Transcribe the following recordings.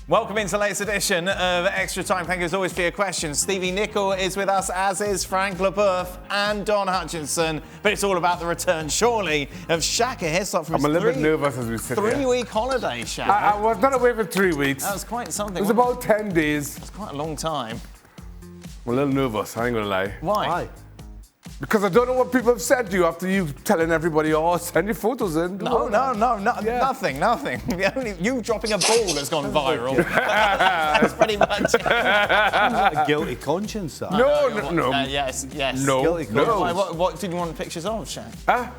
Welcome into the latest edition of Extra Time. Thank you as always for your questions. Stevie Nicol is with us, as is Frank Leboeuf and Don Hutchison. But it's all about the return, surely, of Shaka Hislop from I'm a little bit nervous as we sit here. 3-week holiday, Shaka. I was not away for 3 weeks. That was quite something. It was about 10 days. It's quite a long time. I'm a little nervous, I ain't gonna lie. Why? Because I don't know what people have said to you after you telling everybody, oh, send your photos in. No, nothing. You dropping a ball has gone viral. That's pretty much it. Like a guilty conscience, that. No. Yes. No. Guilty No. conscience. What did you want pictures of, Shaq? Huh?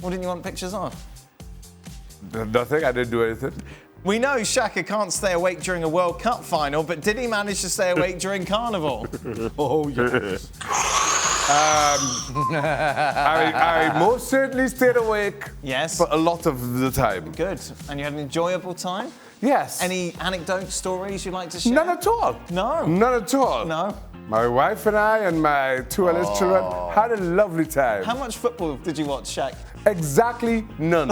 What didn't you want pictures of? Nothing, I didn't do anything. We know Shaka can't stay awake during a World Cup final, but did he manage to stay awake during Carnival? Oh, yes. I most certainly stayed awake Yes. for a lot of the time. Good. And you had an enjoyable time? Yes. Any anecdote stories you'd like to share? None at all. No. None at all. No. My wife and I and my two eldest children had a lovely time. How much football did you watch, Shaq? Exactly none.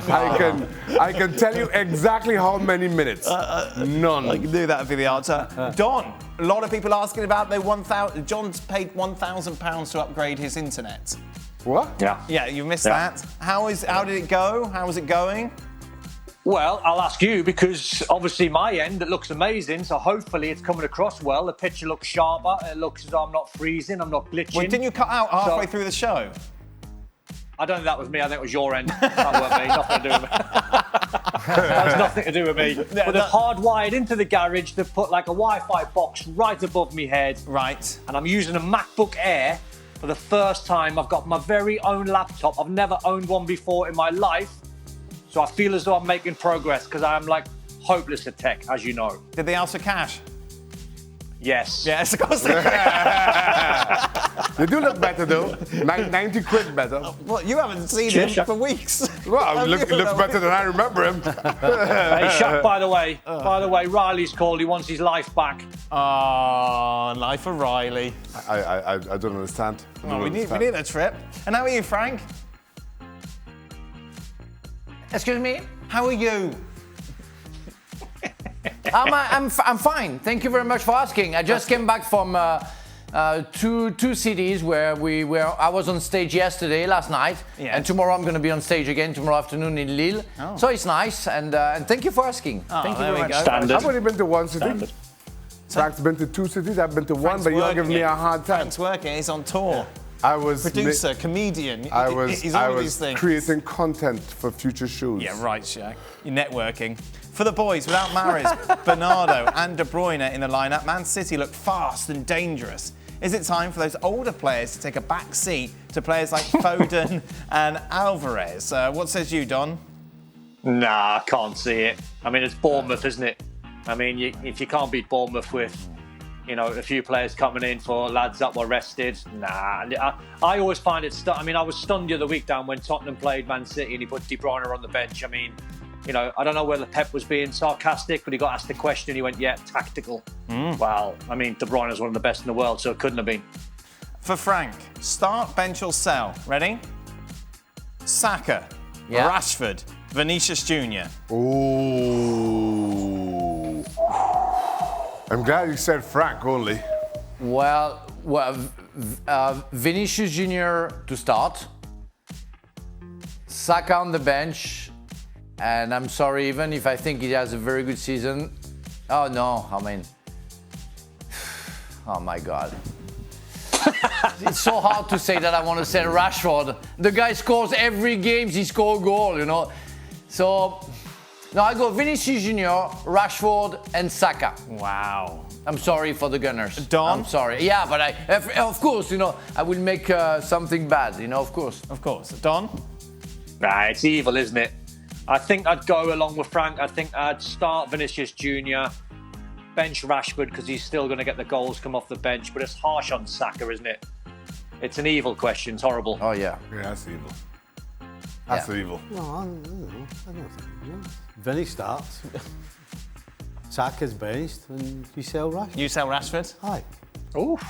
I can tell you exactly how many minutes. None. I knew that would be the answer. Don, a lot of people asking about the 1,000. John's paid £1,000 to upgrade his internet. What? Yeah, you missed that. How did it go? How was it going? Well, I'll ask you because obviously my end, it looks amazing. So hopefully it's coming across well. The picture looks sharper. It looks as though I'm not freezing. I'm not glitching. Wait, didn't you cut out halfway through the show? I don't think that was me. I think it was your end. That weren't me. Nothing to do with me. That has nothing to do with me. But they've hardwired into the garage. They've put like a Wi-Fi box right above me head. Right. And I'm using a MacBook Air for the first time. I've got my very own laptop. I've never owned one before in my life. So I feel as though I'm making progress because I'm like hopeless at tech, as you know. Did they ask for cash? Yes. Yes, of course they did. They do look better though. 90 quid better. Well, you haven't seen him for weeks. Well, it looks better than I remember him. Hey, Shaq, by the way, Riley's called. He wants his life back. Oh, life of Riley. I don't understand. We need a trip. And how are you, Frank? Excuse me? How are you? I'm fine. Thank you very much for asking. I just came back from two cities where I was on stage last night, and tomorrow I'm going to be on stage again tomorrow afternoon in Lille. Oh. So it's nice, and thank you for asking. Thank you very much. Standard. I've only been to one city. Frank's been to 2 cities. I've been to one, but you're giving me a hard time. Frank's working. He's on tour. Yeah. I was producer, comedian. I was these things. creating content for future shows. Yeah, right, Shaq. You're networking. For the boys, without Mahrez, Bernardo and De Bruyne in the lineup, Man City look fast and dangerous. Is it time for those older players to take a back seat to players like Foden and Alvarez? What says you, Don? Nah, I can't see it. I mean, it's Bournemouth, isn't it? I mean, if you can't beat Bournemouth with, a few players coming in for lads that were rested. Nah, I always find it. I mean, I was stunned the other week down when Tottenham played Man City and he put De Bruyne on the bench. I mean, I don't know whether Pep was being sarcastic, but he got asked the question. And he went, "Yeah, tactical." Well, I mean, De Bruyne is one of the best in the world, so it couldn't have been. For Frank, start, bench or sell. Ready? Saka, Rashford, Vinicius Jr. Ooh. I'm glad you said Frank only. Well, Vinicius Jr. to start, Saka on the bench, and I'm sorry, even if I think he has a very good season. Oh no, I mean, oh my God. It's so hard to say that I want to say Rashford. The guy scores every game, he scores a goal, So, no, I go Vinicius Jr., Rashford, and Saka. Wow. I'm sorry for the Gunners. Don? I'm sorry. Yeah, but of course, I will make something bad, of course. Of course. Don? Nah, it's evil, isn't it? I think I'd go along with Frank. I think I'd start Vinicius Jr., bench Rashford because he's still going to get the goals come off the bench, but it's harsh on Saka, isn't it? It's an evil question. It's horrible. Oh, yeah. Yeah, that's evil. That's evil. No, I don't think. Vinny starts. Saka's benched, and you sell Rashford. You sell Rashford? Aye. Oof.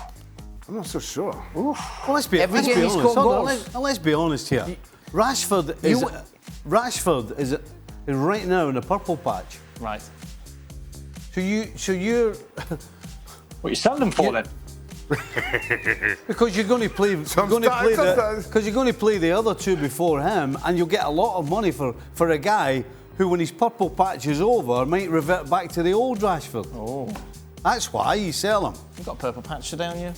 I'm not so sure. Well, let's be Every game he honest. scored Hold on, goals. let's be honest here. Rashford is is right now in the purple patch. Right. So you're What you selling them for then? because you're going to play because you're going to play the other two before him, and you'll get a lot of money for a guy who, when his purple patch is over, might revert back to the old Rashford. Oh. That's why you sell him. You've got a purple patch today on you.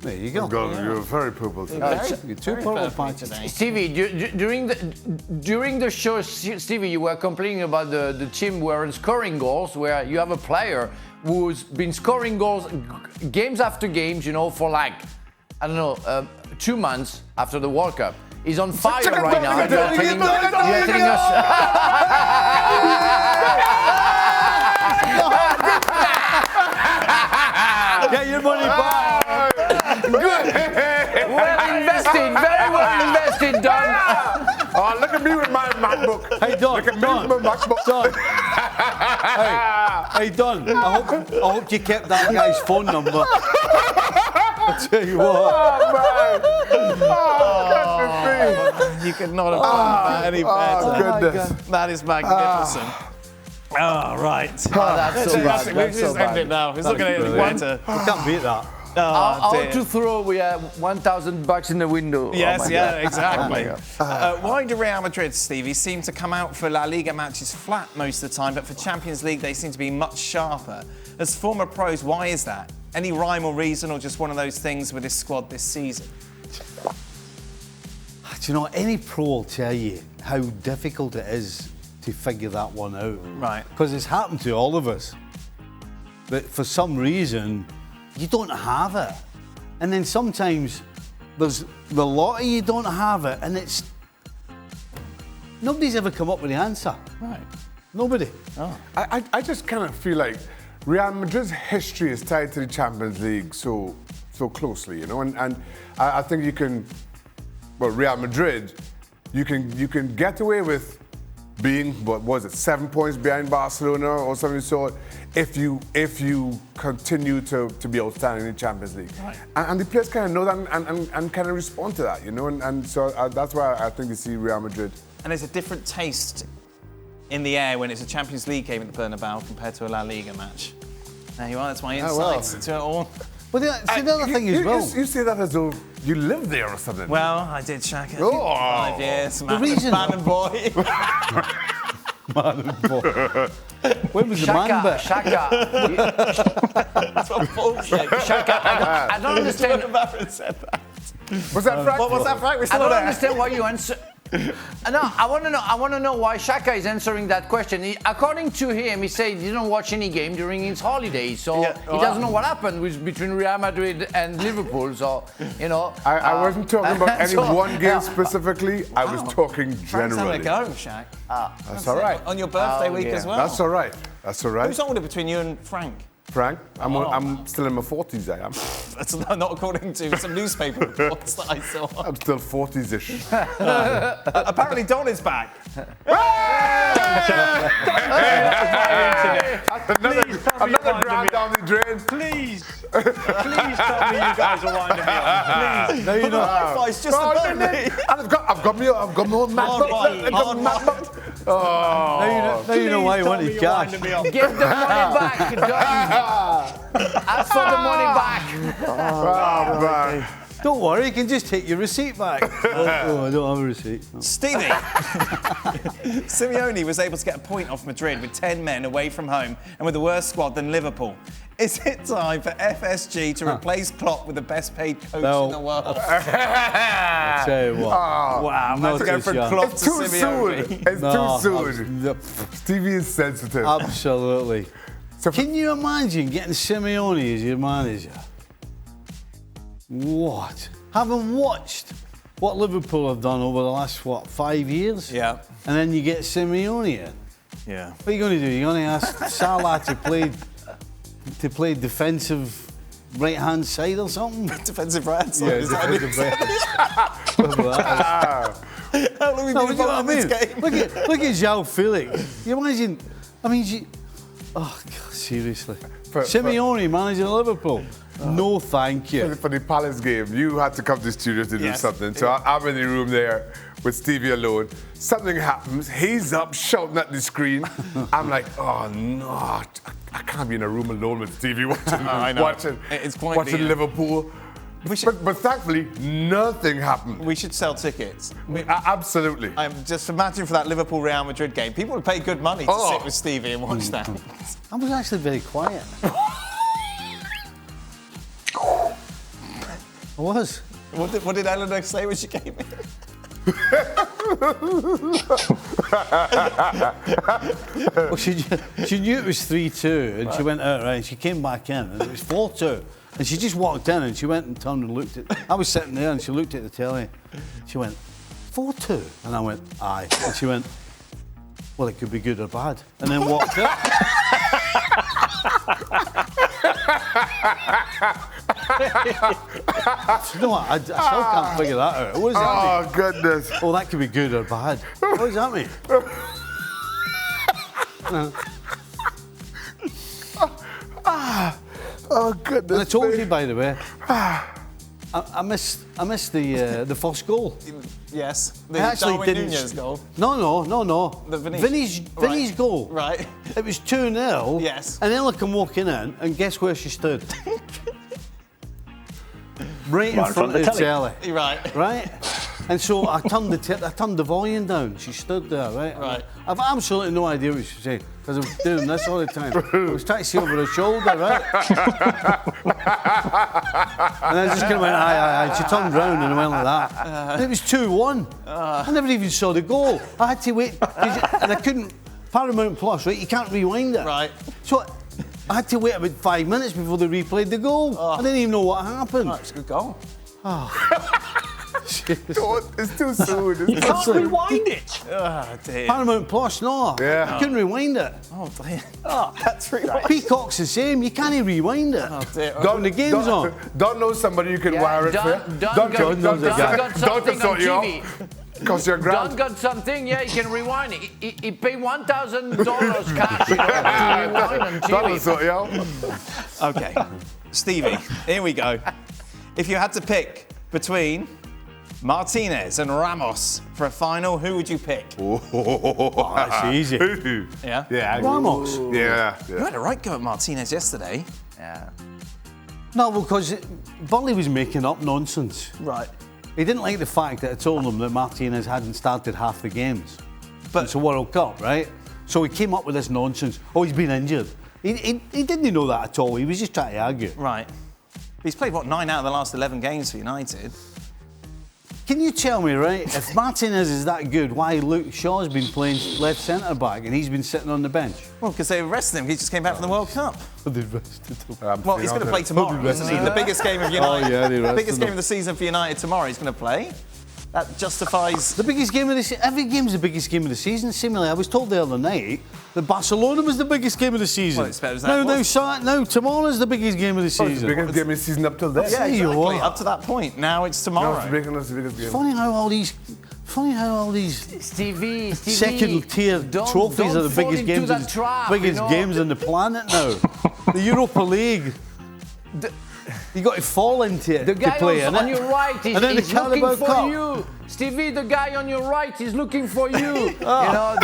There you go. You're very purple today. You're two purple patches. Stevie, during the show, Stevie, you were complaining about the team weren't scoring goals, where you have a player who's been scoring goals games after games, you know, for like, I don't know, 2 months after the World Cup. He's on fire right now. You're telling us. Get your money back. Good. Well invested. Very well invested, Don. Oh, look at me with my MacBook. Hey, Don. Look at me with my MacBook. Don. Hey, Don. I hope you kept that guy's phone number. I tell you what. Oh, man. You could not have done that any better. Oh, goodness. That is magnificent. Oh, right. That's so bad. We just end it now. It's not going to get any better. You can't beat that. How to throw? We have $1,000 in the window. Yes, exactly. Why do Real Madrid, Stevie, seem to come out for La Liga matches flat most of the time, but for Champions League they seem to be much sharper? As former pros, why is that? Any rhyme or reason, or just one of those things with this squad this season? Do you know, any pro will tell you how difficult it is to figure that one out. Right. Because it's happened to all of us. But for some reason, you don't have it. And then sometimes there's the lot of you don't have it, and it's... Nobody's ever come up with the answer. Right. Nobody. Oh. I just kind of feel like Real Madrid's history is tied to the Champions League so closely, you know, and I think you can, well, Real Madrid, you can get away with being, what was it, 7 points behind Barcelona or something sort, if you continue to be outstanding in the Champions League. Right. And the players kind of know that and kind of respond to that, you know, and so that's why I think you see Real Madrid. And there's a different taste in the air when it's a Champions League game at the Bernabeu compared to a La Liga match. There you are, that's my insights to it all. But the other thing as well... You say that as though you live there or something. Well, I did, Shaka. Oh. 5 years, man, reason- man and boy. Man and boy. When was the man bit? Shaka. That's what Paul said. Shaka, I don't understand. Said that. Was that Frank? What was that, Frank? We're I still don't there. understand why you answer. No, I want to know why Shaka is answering that question. According to him, he said he didn't watch any game during his holidays, so he doesn't know what happened between Real Madrid and Liverpool. So, you know, I wasn't talking about any one game specifically. I was talking Frank's having generally. a go, Shaq. That's all right. On your birthday week as well. That's all right. That's all right. Who's older between you and Frank? Frank, I'm still in my 40s, I am. That's not according to some newspaper reports that I saw. I'm still 40s-ish. Apparently Don is back. Another grand down the drain. Please tell me you guys are winding me up. Please. No, you're not. Wi-Fi's just above me. And I've got my own MacBook. Now you know why he wanted cash. get the money back. Ask for the money back. Don't worry, you can just take your receipt back. I don't have a receipt. No. Stevie, Simeone was able to get a point off Madrid with 10 men away from home and with a worse squad than Liverpool. Is it time for FSG to replace Klopp with the best paid coach in the world? I'll tell you what. Wow, man, to go from Klopp It's to too Simeone. soon. It's too soon. Stevie is sensitive. Absolutely. So Can you imagine getting Simeone as your manager? What? Having watched what Liverpool have done over the last, 5 years? Yeah. And then you get Simeone in. Yeah. What are you going to do? You're going to ask Salah to play defensive right-hand side or something? Defensive right side. Yeah, is that defensive right. How long have we been involved in this game? Look at João Felix. You imagine, Oh, God, seriously. Simeone, manager of Liverpool. No, thank you. For the Palace game, you had to come to the studio to do something. So I'm in the room there with Stevie alone. Something happens. He's up shouting at the screen. I'm like, oh no, I can't be in a room alone with Stevie watching Liverpool. But thankfully, nothing happened. We should sell tickets. Absolutely. Just imagine for that Liverpool Real Madrid game, people would pay good money to sit with Stevie and watch that. I was actually very quiet. I was. What did Eleanor say when she came in? Well, she knew it was 3-2 and she went out, right? She came back in and it was 4-2. And she just walked in and she went and turned and looked at... I was sitting there and she looked at the telly. She went, 4-2? And I went, aye. And she went, well, it could be good or bad. And then walked out. No, I still can't figure that out. What does that mean? Oh, goodness. Oh, that could be good or bad. What does that mean? Oh, goodness. And I told you, by the way, I missed the first goal. Yes. I actually didn't. Nunez goal. No. The Vinicius. Vinny's goal. Right. It was 2-0. Yes. And then I come walking in, and guess where she stood? Right in front of the telly. Right. And so I turned the volume down. She stood there, right? Right. I've absolutely no idea what she was saying because I was doing this all the time. I was trying to see over her shoulder, right? And I just kind of went, aye. She turned round and I went like that. And it was 2-1. I never even saw the goal. I had to wait, and I couldn't. Paramount Plus, right? You can't rewind it. Right. So I had to wait about 5 minutes before they replayed the goal. I didn't even know what happened. Oh, it's a good goal. It's too soon. You can't rewind it. Oh, dear. Paramount Plus, no. Yeah. You couldn't rewind it. Oh, dear. That's right. Peacock's the same. You can't even rewind it. Oh, dear. When the game's on. Don't know somebody you can wire it for. Don got something on TV. Because you're grand. Don got something, yeah, he can rewind it. He paid $1,000 cash to rewind on TV. Okay. Stevie, here we go. If you had to pick between Martinez and Ramos for a final, who would you pick? Oh, that's easy. Yeah? Yeah. Ramos. Yeah. You had a right go at Martinez yesterday. Yeah. No, because Burley was making up nonsense. Right. He didn't like the fact that I told him that Martinez hadn't started half the games. But it's a World Cup, right? So he came up with this nonsense. Oh, he's been injured. He didn't know that at all. He was just trying to argue. Right. He's played, 9 out of the last 11 games for United? Can you tell me, right, if Martinez is that good, why Luke Shaw's been playing left centre-back and he's been sitting on the bench? Well, because they arrested him. He just came back from the World Cup. They arrested him. Well, he's going to play tomorrow, isn't he? The biggest game of United. Oh, yeah, the biggest game of the season for United tomorrow. He's going to play. That justifies... The biggest game of the season. Every game's the biggest game of the season. Similarly, I was told the other night that Barcelona was the biggest game of the season. Well, it's better than that. Now tomorrow's the biggest game of the season. It's the biggest game of the season up till then. Yeah, you exactly. are. Up to that point. Now it's tomorrow. No, it's the biggest game. Funny how all these Stevie, second-tier trophies are the biggest games games on the planet now. The Europa League. You got to fall into it The to guy play on your right is looking for you. Stevie, the guy on your right is looking for you. You know,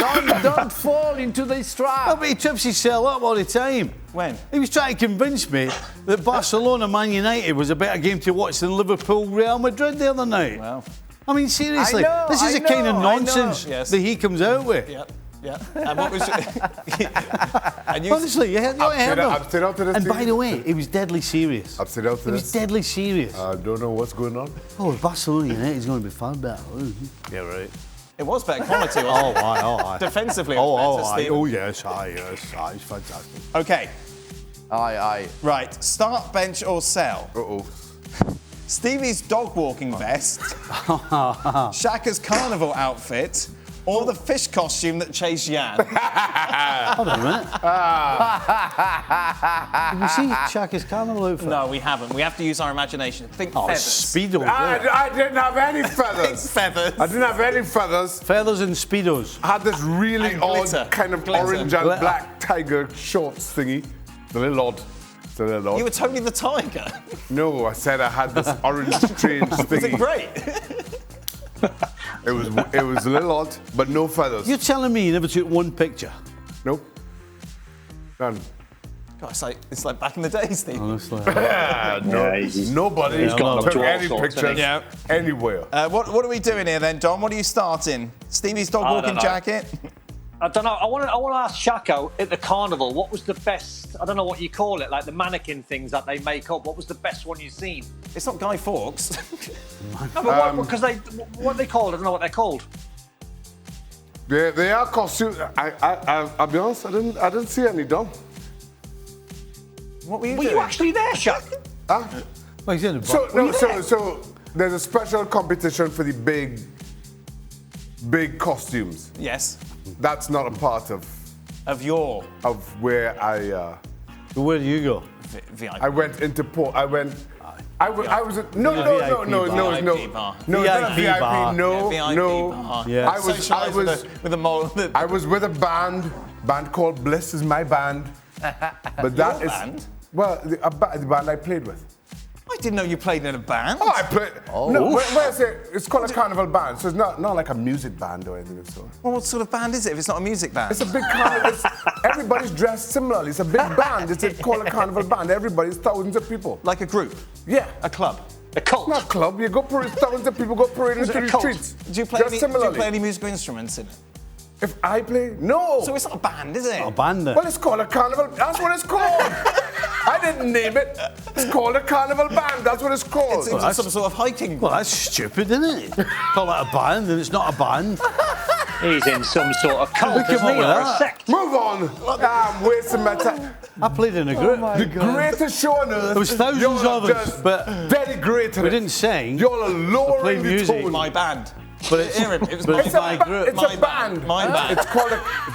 don't fall into this trap. Oh, but he trips himself up all the time. When? He was trying to convince me that Barcelona-Man United was a better game to watch than Liverpool-Real Madrid the other night. Well, I mean, seriously, this is the kind of nonsense that he comes out with. yeah. And what was and you Honestly, you heard him. Upside out to this And team. by the way, he was deadly serious. Upside out to He was this. deadly serious. I don't know what's going on. Oh, Barcelona United's going to be far better. Yeah, right. It was better quality, wasn't it? aye. Defensively, it was better, Steve. yes, it's fantastic. Okay, Aye. right. Start, bench, or sell? Uh-oh. Stevie's dog walking vest, Shaka's carnival outfit, or the fish costume that chased Jan. Hold on a minute. Did we see Shaka's carnival outfit? No, we haven't. We have to use our imagination. Think feathers. Speedo. I didn't have any feathers. Feathers. I didn't have any feathers. Feathers and Speedos. I had this really And odd glitter. kind of Glitter. orange and Glitter. black tiger shorts thingy. It's a little odd. It's a little odd. You were Tony the Tiger. No, I said I had this orange strange Was thingy. it great? It was a little odd, but no feathers. You're telling me you never took one picture? Nope. None. God, it's like back in the days, Steve. Honestly. Nobody took any pictures anywhere. What are we doing here then, Don? What are you starting? Stevie's dog walking jacket? I don't know. I want to ask Shaka at the carnival. What was the best? I don't know what you call it, like the mannequin things that they make up. What was the best one you've seen? It's not Guy Fawkes. No, but because what are they called? I don't know what they're called. They are costumes. I'll be honest. I didn't see any, Don. What were you Were doing? you actually there, Shaq? Huh? Well, he's in the So there's a special competition for the big costumes. Yes. That's not a part of where I. Where do you go? VIP. I went into port. I was no, VIP bar. no, not VIP bar. VIP. No, VIP no. bar. Yeah. I was with a band called Bliss is my band. But that is band? well the band I played with. I didn't know you played in a band. Oh, I played. Oh. No, where's it? It's called a carnival band, so it's not like a music band or anything of the sort. Well, what sort of band is it if it's not a music band? It's a big carnival. Everybody's dressed similarly. It's a big band. It's called a carnival band. Everybody's thousands of people. Like a group? Yeah. A club? A cult? Not club. You go parade. Thousands of people go parading through the streets. Do you play any musical instruments in it? If I play, no. So it's not a band, is it? Not a band then. Well, it's called a carnival. That's what it's called. I didn't name it. It's called a carnival band. That's what it's called. It's some sort of hiking. Well, that's stupid, isn't it? Call it a band and it's not a band. He's in some sort of cult, Look at isn't he, or a that. sect? Move on. I'm wasting my time. I played in a group. The greatest show on earth. There was thousands of us, but denigrating we it. didn't sing. Y'all are lowering the music. tone. My band. But it's, It was but it's my my group. It's a band. My band. It's called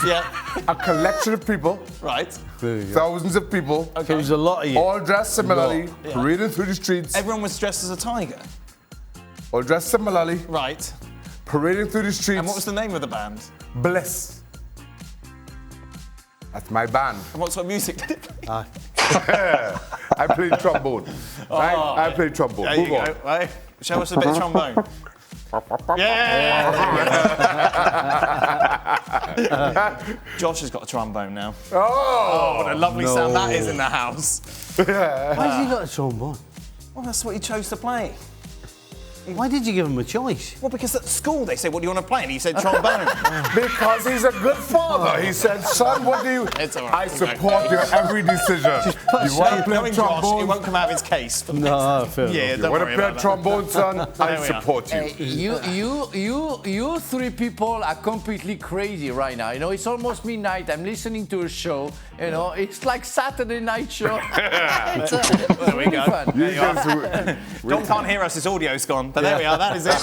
Yeah. a collection of people. Right. Thousands of people. So there was a lot of you. All dressed similarly, parading through the streets. Everyone was dressed as a tiger. All dressed similarly, Right. parading through the streets. And what was the name of the band? Bliss. That's my band. And what sort of music did it play? I played trombone. I played trombone. There Move you on. go. Right. Show us a bit of trombone. Yeah! Josh has got a trombone now. Oh! What a lovely sound that is in the house. Why has he got a trombone? Well, that's what he chose to play. Why did you give him a choice? Well, because at school they said, what do you want to play? And he said trombone. Because he's a good father. He said, son, what do you... It's all right. I support your every decision. You want to play Knowing Josh, it trombone? won't come out of his case. For the No, fair Yeah, enough. You don't want worry to play about trombone, son? I we are. support you. You three people are completely crazy right now. You know, it's almost midnight. I'm listening to a show. You know, it's like Saturday night show. There we go. Fun. You guys- John can't hear us, his audio's gone. But there we are, that is it.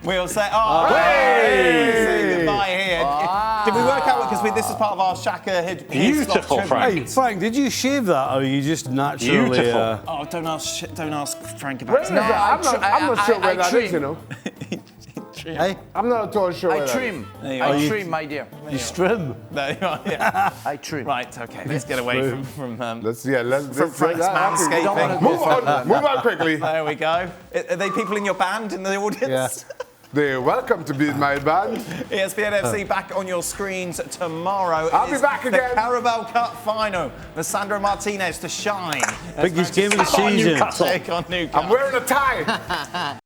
We'll say, say goodbye here. Did we work out, because this is part of our Shaka Hislop Beautiful, tribute. Frank. Hey, Frank, did you shave that or are you just naturally... Beautiful. Oh, don't ask Frank Where about is it. that? I'm not sure where that trim. is, you know. Hey, I'm not at all sure where I that trim. There you I are. trim, my dear. you strim. There you are, yeah. I trim. Right, okay, let's get away from Let's Frank's manscaping. Don't wanna Move on quickly. There we go. Are they people in your band in the audience? They're welcome to be in my band. ESPN FC back on your screens tomorrow. I'll It be is back again. The Carabao Cup final. Sandro Martinez to shine. Biggest game of the season. Take on Newcastle. I'm wearing a tie.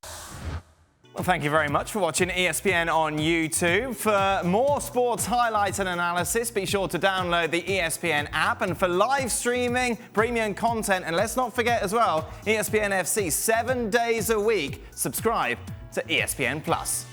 Well, thank you very much for watching ESPN on YouTube. For more sports highlights and analysis, be sure to download the ESPN app. And for live streaming, premium content, and let's not forget as well, ESPN FC 7 days a week. Subscribe to ESPN Plus.